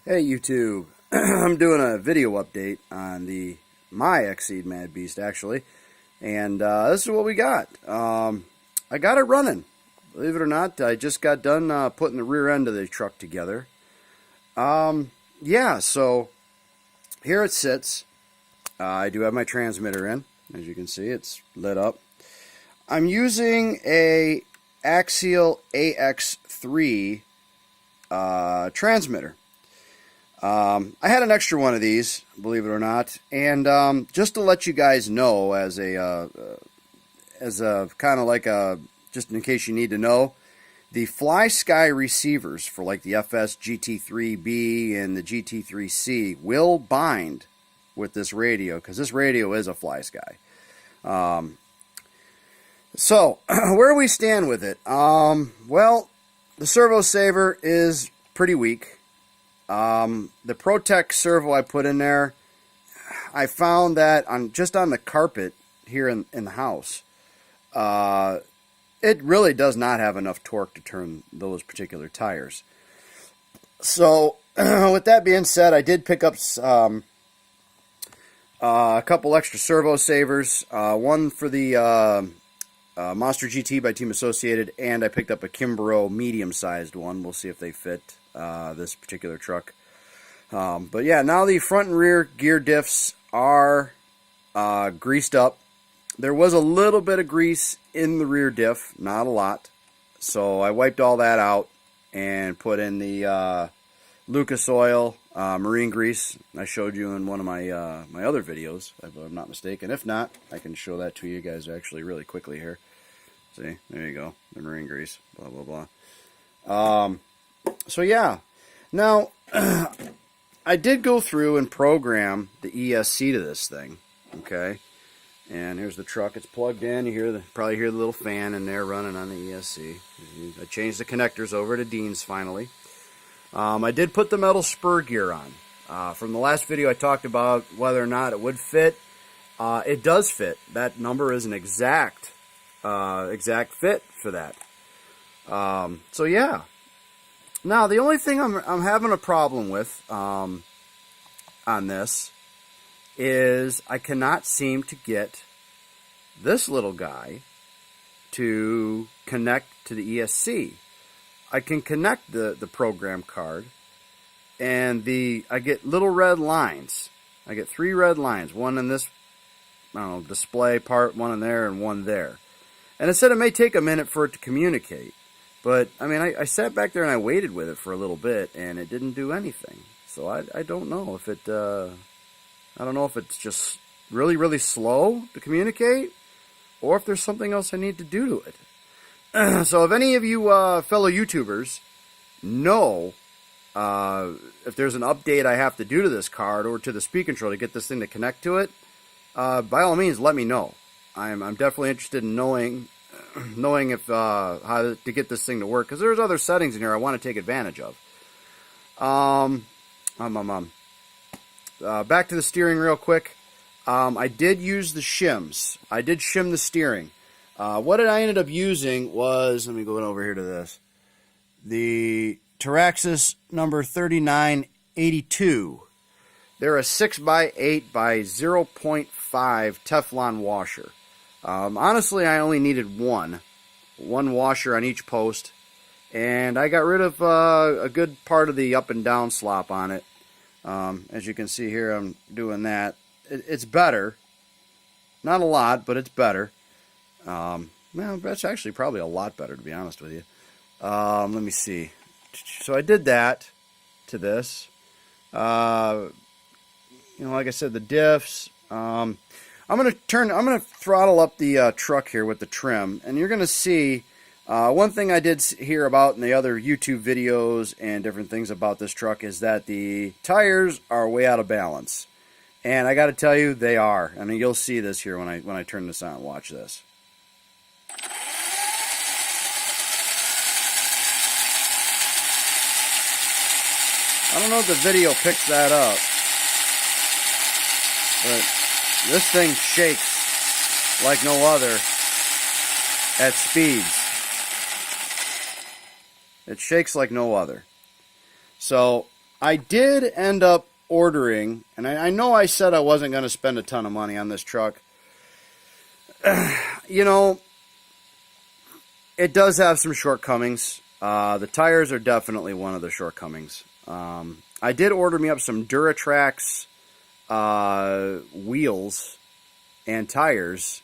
Hey YouTube, I'm doing a video update on my Exceed Mad Beast actually, and this is what we got. I got it running. Believe it or not, I just got done putting the rear end of the truck together. Yeah, so here it sits. I do have my transmitter in. As you can see, it's lit up. I'm using a Axial AX3 transmitter. I had an extra one of these, believe it or not, and just to let you guys know, as a kind of like just in case you need to know, the FlySky receivers for like the FS GT3B and the GT3C will bind with this radio because this radio is a FlySky. So where do we stand with it? Well, the servo saver is pretty weak. The Protec servo I put in there, I found that just on the carpet here in the house, it really does not have enough torque to turn those particular tires. So with that being said, I did pick up a couple extra servo savers, one for the Monster GT by Team Associated, and I picked up a Kimbrough medium-sized one. We'll see if they fit this particular truck. But yeah, now the front and rear gear diffs are greased up. There was a little bit of grease in the rear diff, not a lot. So I wiped all that out and put in the Lucas Oil marine grease. I showed you in one of my my other videos, if I'm not mistaken. If not, I can show that to you guys actually really quickly here. See, there you go, the marine grease, blah, blah, blah. So yeah, now I did go through and program the ESC to this thing, okay? And here's the truck, it's plugged in. You probably hear the little fan in there running on the ESC. I changed the connectors over to Dean's finally. I did put the metal spur gear on. From the last video I talked about whether or not it would fit. It does fit. That number is an exact fit for that. So yeah. Now the only thing I'm having a problem with on this is I cannot seem to get this little guy to connect to the ESC. I can connect the program card, and I get little red lines. I get 3 red lines, one in this, I don't know, display part, one in there, and one there. And it said it may take a minute for it to communicate. But, I mean, I sat back there and I waited with it for a little bit, and it didn't do anything. So I don't know if it, I don't know if it's just really, really slow to communicate, or if there's something else I need to do to it. So if any of you fellow YouTubers know if there's an update I have to do to this card or to the speed control to get this thing to connect to it, by all means, let me know. I'm definitely interested in knowing if how to get this thing to work, because there's other settings in here I want to take advantage of. Back to the steering real quick. I did use the shims. I did shim the steering. What I ended up using was, let me go over here to this, the Taraxis number 3982. They're a 6x8 by 0.5 Teflon washer. Honestly, I only needed one washer on each post, and I got rid of a good part of the up and down slop on it. As you can see here, I'm doing that. It's better, not a lot, but it's better. Well, that's actually probably a lot better, to be honest with you. Let me see. So I did that to this. You know, like I said, the diffs. I'm gonna throttle up the truck here with the trim, and you're gonna see one thing I did hear about in the other YouTube videos and different things about this truck is that the tires are way out of balance, and I got to tell you, they are. I mean, you'll see this here when I turn this on. Watch this. I don't know if the video picks that up, but this thing shakes like no other at speeds. It shakes like no other. So I did end up ordering, and I know I said I wasn't going to spend a ton of money on this truck. You know, it does have some shortcomings. The tires are definitely one of the shortcomings. I did order me up some Duratrax wheels and tires,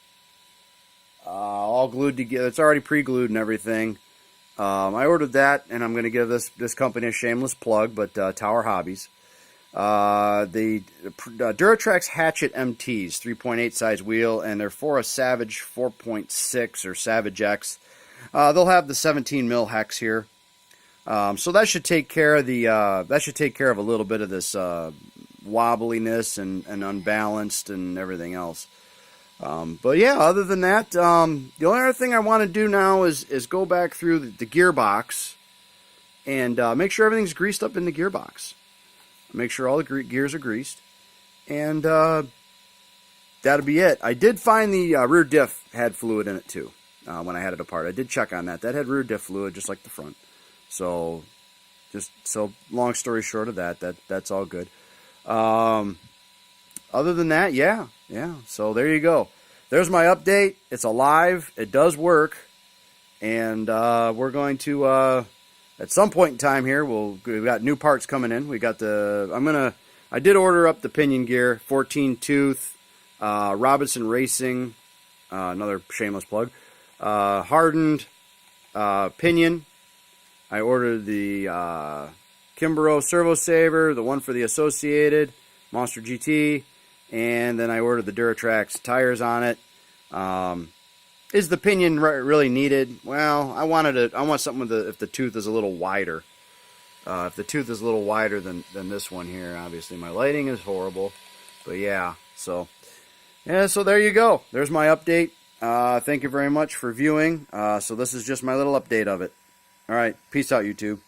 all glued together. It's already pre-glued and everything. I ordered that, and I'm going to give this company a shameless plug, but Tower Hobbies. The Duratrax Hatchet MTs, 3.8 size wheel, and they're for a Savage 4.6 or Savage X. They'll have the 17 mil hex here, so that should take care of a little bit of this wobbliness and unbalanced and everything else. But yeah, other than that, the only other thing I want to do now is go back through the gearbox and make sure everything's greased up in the gearbox. Make sure all the gears are greased, and that'll be it. I did find the rear diff had fluid in it too when I had it apart. I did check on that. That had rear diff fluid just like the front. So, long story short of that's all good. Other than that, yeah. So there you go. There's my update. It's alive. It does work, and we're going to at some point in time here. We've got new parts coming in. We got I did order up the pinion gear, 14 tooth, Robinson Racing, another shameless plug, hardened pinion. I ordered the Kimbrough Servo Saver, the one for the Associated, Monster GT, and then I ordered the Duratrax tires on it. Is the pinion really needed? Well, I want something if the tooth is a little wider. If the tooth is a little wider than this one here, obviously my lighting is horrible. But yeah, so there you go. There's my update. Thank you very much for viewing. So this is just my little update of it. All right, peace out, YouTube.